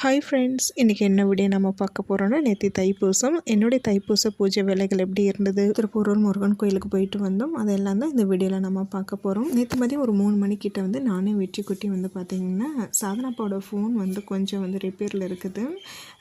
Hi friends, இன்றைக்கி என்ன video நம்ம பார்க்க போகிறோன்னா, நேற்று தைப்பூசம். என்னுடைய தைப்பூச பூஜை வேலைகள் எப்படி இருந்தது, திருப்பூரூர் முருகன் கோயிலுக்கு போயிட்டு வந்தோம். அதெல்லாம் தான் இந்த வீடியோவில் நம்ம பார்க்க போகிறோம். நேற்று மதியம் ஒரு 3 மணிக்கிட்ட வந்து நானும் வெற்றி குட்டி வந்து பார்த்திங்கன்னா, சாதனாப்பாவோட ஃபோன் வந்து கொஞ்சம் வந்து ரிப்பேரில் இருக்குது.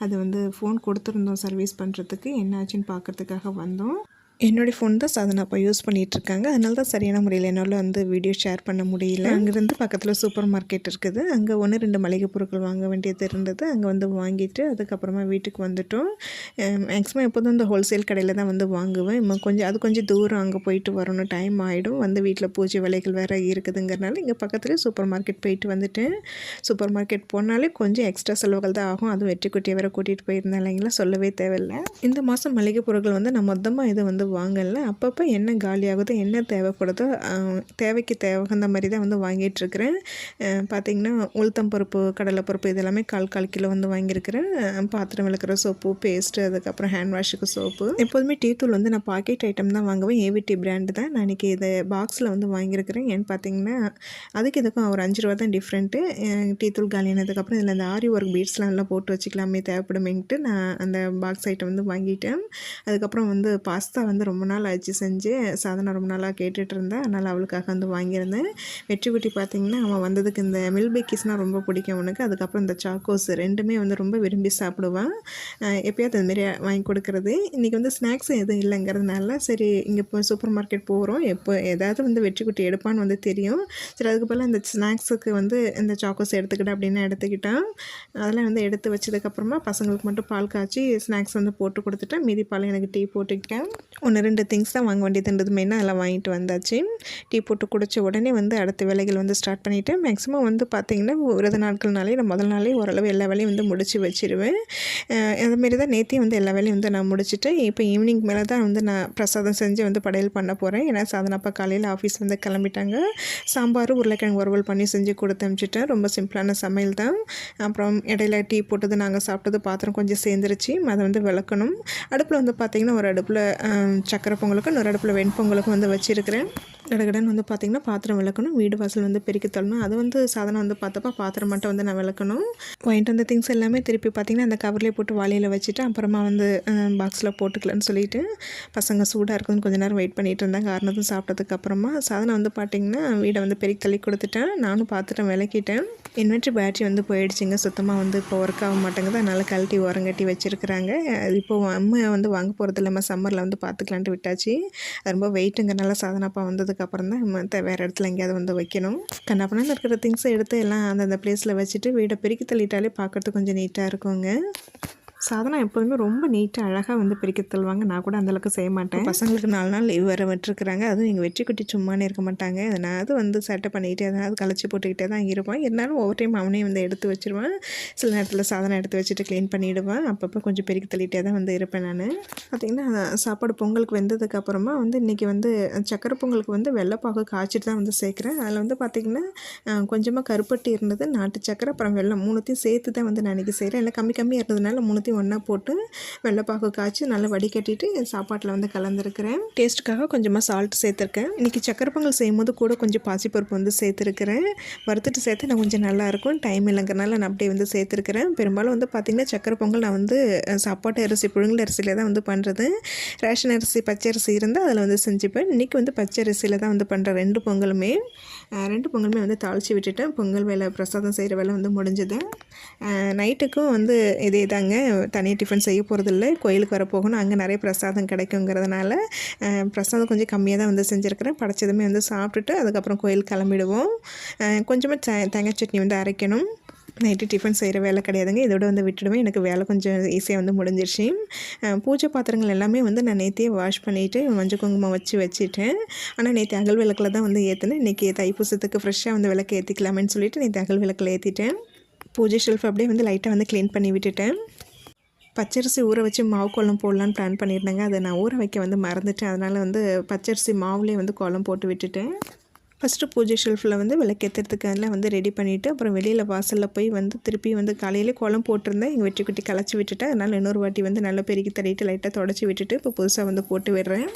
அது வந்து ஃபோன் கொடுத்துருந்தோம் சர்வீஸ் பண்ணுறதுக்கு. என்ன ஆச்சுன்னு பார்க்குறதுக்காக வந்தோம். என்னுடைய ஃபோன் தான் சாதனா அப்போ யூஸ் பண்ணிகிட்ருக்காங்க. அதனால தான் சரியான முறையில் என்னால் வந்து வீடியோ ஷேர் பண்ண முடியல. அங்கேருந்து பக்கத்தில் சூப்பர் மார்க்கெட் இருக்குது. அங்கே 1-2 மளிகை பொருட்கள் வாங்க வேண்டியது இருந்தது. அங்கே வந்து வாங்கிட்டு அதுக்கப்புறமா வீட்டுக்கு வந்துவிட்டோம். மேக்ஸிமம் எப்போதும் இந்த ஹோல்சேல் கடையில் தான் வந்து வாங்குவேன். கொஞ்சம் தூரம் அங்கே போயிட்டு வரணும், டைம் ஆகிடும். வந்து வீட்டில் பூஜை வேலைகள் வேறு இருக்குதுங்கிறனால இங்கே பக்கத்துலேயே சூப்பர் மார்க்கெட் போயிட்டு வந்துட்டேன். சூப்பர் மார்க்கெட் போனாலே கொஞ்சம் எக்ஸ்ட்ரா செலவுகள் தான் ஆகும். அதுவும் வெற்றி குட்டியை வேறு கூட்டிகிட்டு போயிருந்தேன் இல்லைங்களா, சொல்லவே தேவையில்லை. இந்த மாதம் மளிகை பொருட்கள் வந்து நான் மொத்தமாக இதை வந்து வாங்கல. அப்பப்போ என்ன காலியாகுதோ, என்ன தேவைப்படுதோ, தேவைக்கு தகுந்த மாதிரி தான் வந்து வாங்கிட்டுருக்கிறேன். பார்த்திங்கன்னா உளுத்தம்பருப்பு, கடலைப்பருப்பு இதெல்லாமே 1/4 கிலோ வந்து வாங்கியிருக்கிறேன். பாத்திரம் விளக்குற சோப்பு, பேஸ்ட்டு, அதுக்கப்புறம் ஹேண்ட் வாஷுக்கு சோப்பு. எப்போதுமே டீ தூள் வந்து நான் பாக்கெட் ஐட்டம் தான் வாங்குவேன். ஏவிடி பிராண்டு தான். நான் இன்றைக்கி இதை பாக்ஸில் வந்து வாங்கியிருக்கிறேன். ஏன்னு பார்த்திங்கன்னா அதுக்கு இதுக்கும் ஒரு 5 ரூபா தான் டிஃப்ரெண்ட்டு. டீ தூள் காலியானதுக்கப்புறம் இதில் அந்த ஆரி ஒர்க் பீட்ஸ்லாம் எல்லாம் போட்டு வச்சுக்கலாமே தேவைப்படுமேன்ட்டு நான் அந்த பாக்ஸ் ஐட்டம் வந்து வாங்கிட்டேன். அதுக்கப்புறம் வந்து பாஸ்தா வந்து ரொம்ப நாள் ஆச்சு செஞ்சு. சாதனை ரொம்ப நாளாக கேட்டுட்டு இருந்தேன். அதனால் அவளுக்காக வந்து வாங்கியிருந்தேன். வெற்றி குட்டி பார்த்திங்கன்னா அவன் வந்ததுக்கு இந்த மில்க் பேக்கீஸ்னால் ரொம்ப பிடிக்கும் அவனுக்கு. அதுக்கப்புறம் இந்த சாக்கோஸ் ரெண்டுமே வந்து ரொம்ப விரும்பி சாப்பிடுவான். எப்போயாவது அதுமாரி வாங்கி கொடுக்குறது. இன்றைக்கி வந்து ஸ்நாக்ஸ் எதுவும் இல்லைங்கிறதுனால சரி இங்கே இப்போ சூப்பர் மார்க்கெட் போகிறோம், எப்போ ஏதாவது வந்து வெற்றி குட்டி எடுப்பான்னு வந்து தெரியும். சரி அதுக்கு பதிலாக இந்த ஸ்நாக்ஸுக்கு வந்து இந்த சாக்கோஸ் எடுத்துக்கிட்டேன் அப்படின்னு எடுத்துக்கிட்டான். அதெல்லாம் வந்து எடுத்து வச்சதுக்கப்புறமா பசங்களுக்கு மட்டும் பால் காய்ச்சி ஸ்நாக்ஸ் வந்து போட்டு கொடுத்துட்டேன். மீதி பால் எனக்கு டீ போட்டுக்கிட்டேன். 1-2 திங்ஸ் தான் வாங்க வேண்டியது மெயினாக எல்லாம் வாங்கிட்டு வந்தாச்சு. டீ போட்டு குடித்த உடனே வந்து அடுத்த வேலைகள் வந்து ஸ்டார்ட் பண்ணிவிட்டேன். மேக்ஸிமம் வந்து பார்த்திங்கன்னா விரத நாட்கள்னாலே நான் முதல் நாளே ஓரளவு எல்லா வேலையும் வந்து முடித்து வச்சுருவேன். அதுமாரி தான் நேற்றே வந்து எல்லா வேலையும் வந்து நான் முடிச்சுட்டு இப்போ ஈவினிங் மேலே தான் வந்து நான் பிரசாதம் செஞ்சு வந்து படையல் பண்ண போகிறேன். ஏன்னா சாதனாப்பா காலையில் ஆஃபீஸ் வந்து கிளம்பிட்டாங்க. சாம்பார், உருளைக்கிழங்கு வறுவல் பண்ணி செஞ்சு கொடுத்து அனுப்பிச்சிட்டேன். ரொம்ப சிம்பிளான சமையல் தான். அப்புறம் இடையில டீ போட்டது நாங்கள் சாப்பிட்டது பாத்திரம் கொஞ்சம் சேர்ந்துருச்சு. அதை வந்து விளக்கணும். அடுப்பில் வந்து பார்த்திங்கன்னா ஒரு அடுப்பில் சக்கரை பொங்கலுக்கும் இன்னொரு அடுப்பில் வெண்பொங்கலுக்கும் வந்து வச்சுருக்கிறேன். கடகடன்னு வந்து பார்த்திங்கன்னா பாத்திரம் விளக்கணும், வீடு வாசல் வந்து பெருக்கி தள்ளணும். அது வந்து சாதனை வந்து பார்த்தப்போ பாத்திரம் மட்டும் வந்து நான் விளக்கணும். வாங்கிட்டு வந்த திங்ஸ் எல்லாமே திருப்பி பார்த்திங்கன்னா அந்த கவர்லேயே போட்டு வாளியில் வச்சுட்டு அப்புறமா வந்து பாக்ஸில் போட்டுக்கலான்னு சொல்லிவிட்டு பசங்க சூடாக இருக்குதுன்னு கொஞ்சம் நேரம் வெயிட் பண்ணிகிட்டு இருந்தாங்க. காரணத்தும் சாப்பிட்டதுக்கப்புறமா சாதனை வந்து பார்த்திங்கன்னா வீடை வந்து பெருக்கி தள்ளி கொடுத்துட்டேன். நானும் பாத்திரம் விளக்கிட்டேன். இன்வெர்ட்ரி பேட்டரி வந்து போயிடுச்சுங்க. சுத்தமாக வந்து இப்போ ஒர்க் ஆக மாட்டேங்குது. அதனால் கழட்டி ஓரங்கட்டி வச்சுருக்குறாங்க. அது இப்போது அம்மா வந்து வாங்க போகிறது இல்லாமல் சம்மரில் வந்து பார்த்துக்கலான்ட்டு விட்டாச்சு. அது ரொம்ப வெயிட்டுங்கிறனால சாதனாப்பா வந்ததுக்கப்புறம் தான் மற்ற வேறு இடத்துல எங்கேயாவது வந்து வைக்கணும். கண்ணாப்பண்ணான்னு இருக்கிற திங்ஸை எடுத்து எல்லாம் அந்தந்த ப்ளேஸில் வச்சுட்டு வீடை பெருக்கி தள்ளிட்டாலே பார்க்குறதுக்கு கொஞ்சம் நீட்டாக இருக்குங்க. சாதனா எப்போதுமே ரொம்ப நீட்டாக அழகாக வந்து பிரிக்க தள்ளுவாங்க. நான் கூட அந்தளவுக்கு செய்ய மாட்டேன். பசங்களுக்கு 4 நாள் லீவ் வேறு விட்டுருக்குறாங்க. அதுவும் எங்கள் வெற்றி குட்டி சும்மானே இருக்க மாட்டாங்க. அதனால வந்து சேட்டை பண்ணிக்கிட்டே எதனாவது கழிச்சு போட்டுக்கிட்டே தான் இருப்பான். இருந்தாலும் ஒவ்வொரு டைம் அவனே வந்து எடுத்து வச்சுருவான். சில நேரத்தில் சாதனை எடுத்து வச்சுட்டு க்ளீன் பண்ணிவிடுவான். அப்பப்போ கொஞ்சம் பெருக்கி தள்ளிகிட்டே தான் வந்து இருப்பேன் நான். பார்த்திங்கன்னா சாப்பாடு பொங்கலுக்கு வெந்ததுக்கப்புறமா வந்து இன்றைக்கி வந்து சக்கரை பொங்கலுக்கு வந்து வெள்ளைப்பாகு காய்ச்சிட்டு தான் வந்து சேர்க்குறேன். அதில் வந்து பார்த்திங்கன்னா கொஞ்சமாக கருப்பட்டி இருந்தது, நாட்டு சக்கரை, அப்புறம் வெல்லம் 3த்தையும் சேர்த்து தான் வந்து நான் இன்றைக்கி செய்கிறேன். இல்லை கம்மியாக இருந்ததுனால 3த்தையும் ஒன்றா போட்டு வெள்ளைப்பாகு காய்ச்சி நல்லா வடிகட்டிட்டு சாப்பாட்டில் வந்து கலந்துருக்கிறேன். டேஸ்ட்டுக்காக கொஞ்சமாக சால்ட் சேர்த்துருக்கேன். இன்றைக்கி சக்கரை பொங்கல் செய்யும்போது கூட கொஞ்சம் பாசிப்பருப்பு வந்து சேர்த்துருக்கிறேன். வறுத்துட்டு சேர்த்து நான் கொஞ்சம் நல்லாயிருக்கும். டைம் இல்லைங்கிறனால நான் அப்படியே வந்து சேர்த்துருக்கிறேன். பெரும்பாலும் வந்து பார்த்திங்கன்னா சக்கரை பொங்கல் நான் வந்து சாப்பாட்டு அரிசி, புழுங்கல் அரிசியில் தான் வந்து பண்ணுறது. ரேஷன் அரிசி, பச்சை அரிசி இருந்தால் அதில் வந்து செஞ்சுப்பேன். இன்றைக்கி வந்து பச்சை அரிசியில் தான் வந்து பண்ணுறேன். 2 பொங்கலுமே வந்து தாளித்து விட்டுட்டேன். பொங்கல் வேலை, பிரசாதம் செய்கிற வேலை வந்து முடிஞ்சது. நைட்டுக்கும் வந்து இதே தாங்க, தனியாக டிஃபன் செய்ய போகிறதில்ல. கோயிலுக்கு வர போகணும், அங்கே நிறைய பிரசாதம் கிடைக்குங்கிறதுனால பிரசாதம் கொஞ்சம் கம்மியாக தான் வந்து செஞ்சுருக்கிறேன். படைச்சதுமே வந்து சாப்பிட்டுட்டு அதுக்கப்புறம் கோயில் கிளம்பிடுவோம். கொஞ்சமாக தேங்காய் சட்னி வந்து அரைக்கணும். நைட்டு டிஃபன் செய்கிற வேலை கிடையாதுங்க. இதோட வந்து விட்டுடுவேன். எனக்கு வேலை கொஞ்சம் ஈஸியாக வந்து முடிஞ்சிருச்சு. பூஜை பாத்திரங்கள் எல்லாமே வந்து நான் நேற்றே வாஷ் பண்ணிவிட்டு மஞ்சள் குங்குமம் வச்சுட்டேன். ஆனால் நேற்று அகல் விளக்கில் தான் வந்து ஏற்றினேன். இன்றைக்கி தைப்பூசத்துக்கு ஃப்ரெஷ்ஷாக வந்து விளக்கு ஏற்றிக்கலாமேன்னு சொல்லிவிட்டு நேற்று அகல் விளக்கில் ஏற்றிட்டேன். பூஜை ஷெல்ஃப் அப்படியே வந்து லைட்டாக வந்து க்ளீன் பண்ணி விட்டுட்டேன். பச்சரிசி ஊற வச்சு மாவு கோலம் போடலான்னு பிளான் பண்ணியிருந்தேங்க. அதை நான் ஊற வைக்க வந்து மறந்துட்டேன். அதனால் வந்து பச்சரிசி மாவுலேயே வந்து கோலம் போட்டு விட்டுட்டேன். ஃபஸ்ட்டு பூஜை ஷெல்ஃபில் வந்து விளக்கேற்றுறதுக்கு அதெல்லாம் வந்து ரெடி பண்ணிவிட்டு அப்புறம் வெளியில் வாசலில் போய் வந்து திருப்பி வந்து காலையிலே கோலம் போட்டிருந்தேன். எங்கள் வெற்றி குட்டி களைச்சி விட்டுட்டேன். அதனால் இன்னொரு வாட்டி வந்து நல்லா பெருக்கி தள்ளிட்டு லைட்டாக தொடச்சி விட்டுட்டு இப்போ புதுசாக வந்து போட்டு விடுறேன்.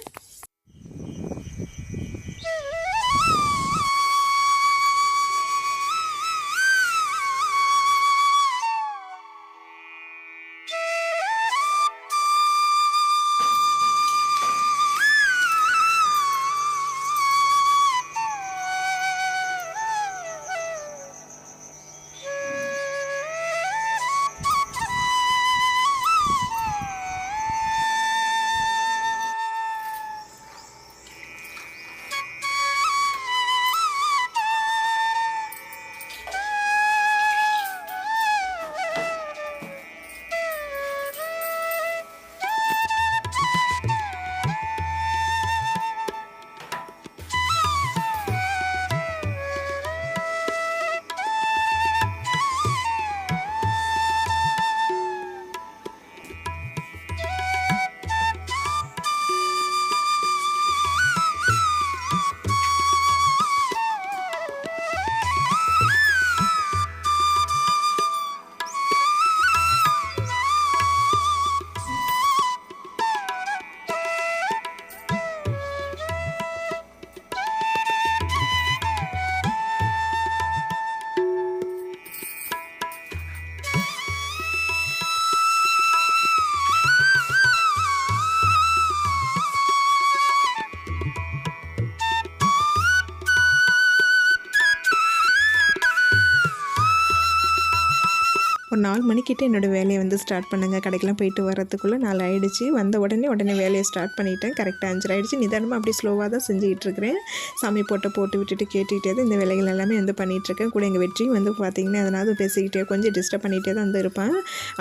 ஒரு 4 மணிக்கிட்ட என்னோடய வேலையை வந்து ஸ்டார்ட் பண்ணுங்க. கடைக்கெலாம் போயிட்டு வரத்துக்குள்ளே 4 ஆகிடுச்சு. வந்த உடனே வேலையை ஸ்டார்ட் பண்ணிவிட்டேன். கரெக்டாக 5 ஆகிடுச்சு. நிதானமாக அப்படி ஸ்லோவாக தான் செஞ்சுக்கிட்டு இருக்கிறேன். சாமி போட்டு விட்டுட்டு கேட்டுக்கிட்டே தான் இந்த வேலைகள் எல்லாமே வந்து பண்ணிகிட்ருக்கேன். கூட எங்கள் வெற்றியும் வந்து பார்த்திங்கன்னா அதனால பேசிக்கிட்டே கொஞ்சம் டிஸ்டர்ப் பண்ணிகிட்டே தான் வந்து இருப்பான்.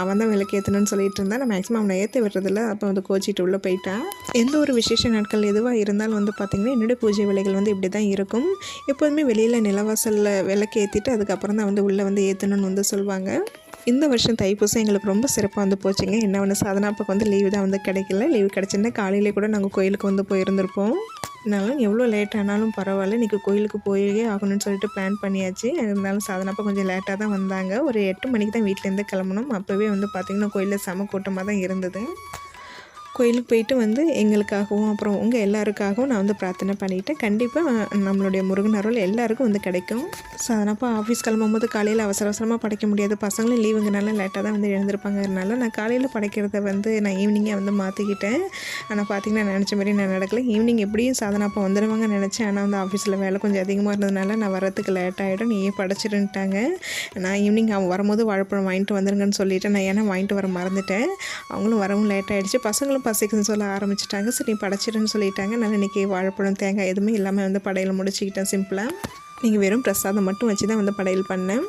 அவன் தான் விளக்கு ஏற்றணும்னு சொல்லிட்டு இருந்தான். நான் மேக்ஸிமம் அவனை ஏற்ற விடுறதில்ல. அப்போ வந்து கோச்சிட்டு உள்ளே போயிட்டான். எந்த ஒரு விசேஷ நாட்கள் எதுவாக இருந்தாலும் வந்து பார்த்திங்கன்னா என்னுடைய பூஜை வேலைகள் வந்து இப்படி தான் இருக்கும். எப்போதுமே வெளியில் நிலவாசலில் விளக்கு ஏற்றிட்டு அதுக்கப்புறம் தான் வந்து உள்ளே வந்து ஏற்றணும்னு வந்து சொல்லுவாங்க. இந்த வருஷம் தைப்பூசம் எங்களுக்கு ரொம்ப சிறப்பாக வந்து போச்சுங்க. என்ன ஒன்று சாதனாப்பாக்கு வந்து லீவு தான் வந்து கிடைக்கல. லீவு கிடச்சிருந்தா காலையிலே கூட நாங்கள் கோயிலுக்கு வந்து போயிருந்திருப்போம். இருந்தாலும் எவ்வளோ லேட் ஆனாலும் பரவாயில்ல, இன்றைக்கி கோயிலுக்கு போயே ஆகணும்னு சொல்லிட்டு பிளான் பண்ணியாச்சு. இருந்தாலும் சாதனாப்பா கொஞ்சம் லேட்டாக தான் வந்தாங்க. ஒரு 8 மணிக்கு தான் வீட்டிலேருந்து கிளம்பணும். அப்போவே வந்து பார்த்திங்கன்னா கோயிலில் செம கூட்டமாக தான் இருந்தது. கோயிலுக்கு போயிட்டு வந்து எங்களுக்காகவும் அப்புறம் உங்கள் எல்லாருக்காகவும் நான் வந்து பிரார்த்தனை பண்ணிவிட்டேன். கண்டிப்பாக நம்மளுடைய முருகன் அருள் எல்லாருக்கும் வந்து கிடைக்கும். சாதாரணப்போ ஆஃபீஸ் கிளம்பும்போது காலையில் அவசரமாக படைக்க முடியாது. பசங்களும் லீவுங்கனால லேட்டாக தான் வந்து எழுந்திருப்பாங்கிறதுனால நான் காலையில் படைக்கிறத வந்து நான் ஈவினிங்கே வந்து மாற்றிக்கிட்டேன். ஆனால் பார்த்திங்கன்னா நினச்ச மாதிரி நான் நடக்கலை. ஈவினிங் எப்படியும் சாதனாப்பா வந்துடுவாங்க நினச்சேன். ஆனால் வந்து ஆஃபீஸில் வேலை கொஞ்சம் அதிகமாக இருந்ததுனால நான் வரத்துக்கு லேட் ஆகிடும், நீயே படைச்சிருன்ட்டாங்க. நான் ஈவினிங் அவன் வரும்போது வாழைப்பழம் வாங்கிட்டு வந்துருங்கன்னு சொல்லிவிட்டேன். நான் ஏன்னா வாங்கிட்டு வர மறந்துட்டேன். அவங்களும் வரவும் லேட் ஆகிடுச்சு. பசங்களும் பசிக்குன்னு சொல்ல ஆரம்பிச்சிட்டாங்க. சரி படைச்சிடுன்னு சொல்லிட்டாங்க. நான் இன்றைக்கி வாழைப்பழம் தேங்காய் எதுவுமே இல்லாமல் வந்து படையல் முடிச்சுக்கிட்டேன் சிம்பிளாக. நீங்கள் வெறும் பிரசாதம் மட்டும் வச்சு தான் வந்து படையல் பண்ணேன்.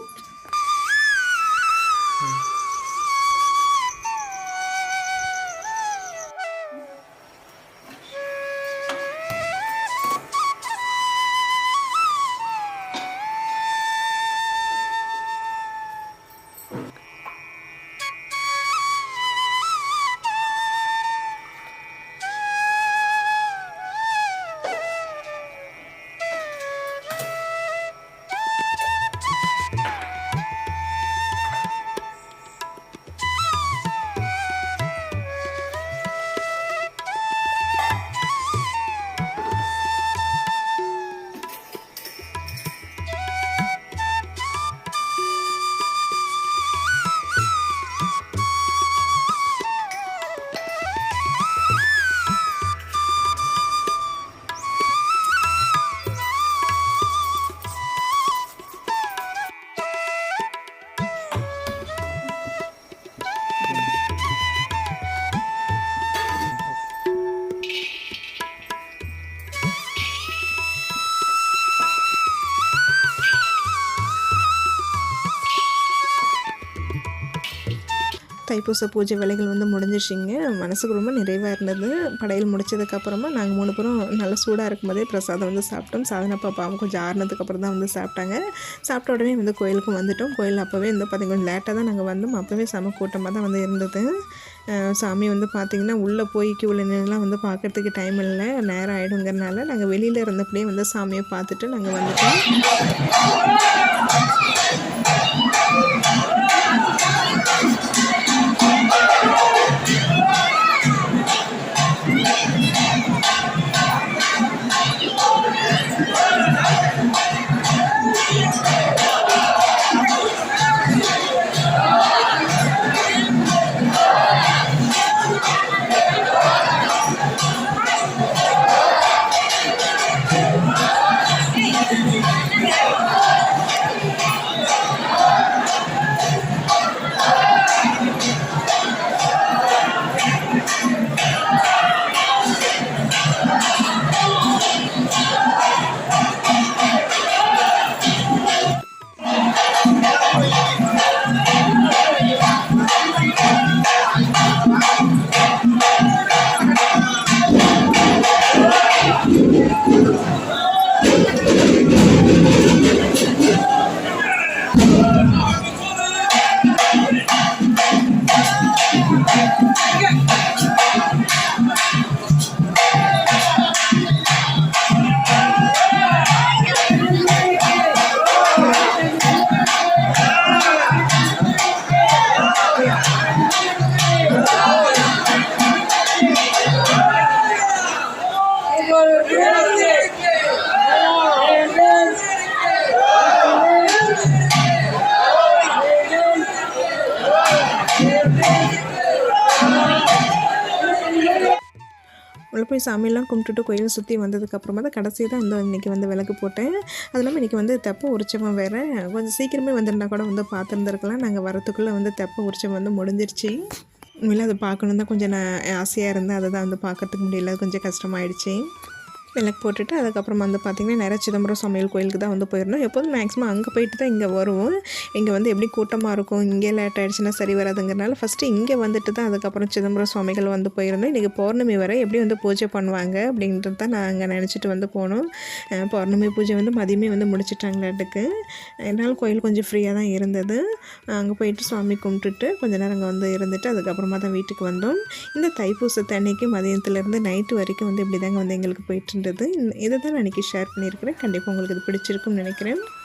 தைப்பூச பூஜை வேலைகள் வந்து முடிஞ்சிச்சிங்க. மனசுக்கு ரொம்ப நிறைவாக இருந்தது. படையல் முடித்ததுக்கப்புறமா நாங்கள் 3 பேரும் நல்லா சூடாக இருக்கும்போதே பிரசாதம் வந்து சாப்பிட்டோம். சாதனா பாப்பாவும் கொஞ்சம் ஆறுனதுக்கப்புறம் தான் வந்து சாப்பிட்டாங்க. சாப்பிட்ட உடனே வந்து கோயிலுக்கும் வந்துவிட்டோம். கோயில் அப்போவே வந்து பார்த்திங்கன்னா லேட்டாக தான் நாங்கள் வந்தோம். அப்போவே செம கூட்டமாக தான் வந்து இருந்தது. சாமி வந்து பார்த்திங்கன்னா உள்ளே போய் க்யூவில் நின்றுலாம் வந்து பார்க்குறதுக்கு டைம் இல்லை, நேரம் ஆகிடுங்கிறனால நாங்கள் வெளியில் இருந்தபடியே வந்து சாமியை பார்த்துட்டு நாங்கள் வந்துட்டோம். போய் சாமியெல்லாம் கும்பிட்டுட்டு கோயில் சுற்றி வந்ததுக்கப்புறமா தான் கடைசியாக தான் வந்து இன்றைக்கி வந்து விளக்கு போட்டேன். அது இல்லாமல் இன்றைக்கி வந்து தெப்ப உற்சவம் வேறு. கொஞ்சம் சீக்கிரமே வந்திருந்தா கூட வந்து பார்த்துருந்துருக்கலாம். நாங்கள் வரத்துக்குள்ளே வந்து தெப்ப உற்சவம் வந்து முடிஞ்சிருச்சு. உண்மையிலே அதை பார்க்கணும் தான் கொஞ்சம் நான் ஆசையாக இருந்தேன். அதை தான் வந்து பார்க்கறதுக்கு முடியல, கொஞ்சம் கஷ்டமாயிடுச்சு. விளக்கு போட்டுட்டு அதுக்கப்புறமா வந்து பார்த்திங்கன்னா நேராக சிதம்பரம் சமையல் கோயிலுக்கு தான் வந்து போயிருந்தோம். எப்போதும் மேக்ஸிமம் அங்கே போயிட்டு தான் இங்கே வருவோம். இங்கே வந்து எப்படி கூட்டமாக இருக்கும், இங்கே லேட் ஆகிடுச்சுன்னா சரி வராதுங்கிறனால ஃபஸ்ட்டு இங்கே வந்துட்டு தான் அதுக்கப்புறம் சிதம்பரம் சுவாமிகள் வந்து போயிருந்தோம். இன்றைக்கி பௌர்ணமி வரை எப்படி வந்து பூஜை பண்ணுவாங்க அப்படின்றது தான் நாங்கள் நினச்சிட்டு வந்து போனோம். பௌர்ணமி பூஜை வந்து மதியமே வந்து முடிச்சிட்டாங்களாட்டுக்கு. என்னால் கோயில் கொஞ்சம் ஃப்ரீயாக தான் இருந்தது. அங்கே போயிட்டு சுவாமி கும்பிட்டுட்டு கொஞ்சம் நேரம் அங்கே வந்து இருந்துட்டு அதுக்கப்புறமா தான் வீட்டுக்கு வந்தோம். இந்த தைப்பூசத்து அன்னைக்கு மதியத்துலேருந்து நைட்டு வரைக்கும் வந்து இப்படி தாங்க வந்து எங்களுக்கு போயிட்டு இதை தான் நான் இன்றைக்கி ஷேர் பண்ணியிருக்கிறேன். கண்டிப்பாக உங்களுக்கு இது பிடிச்சிருக்குன்னு நினைக்கிறேன்.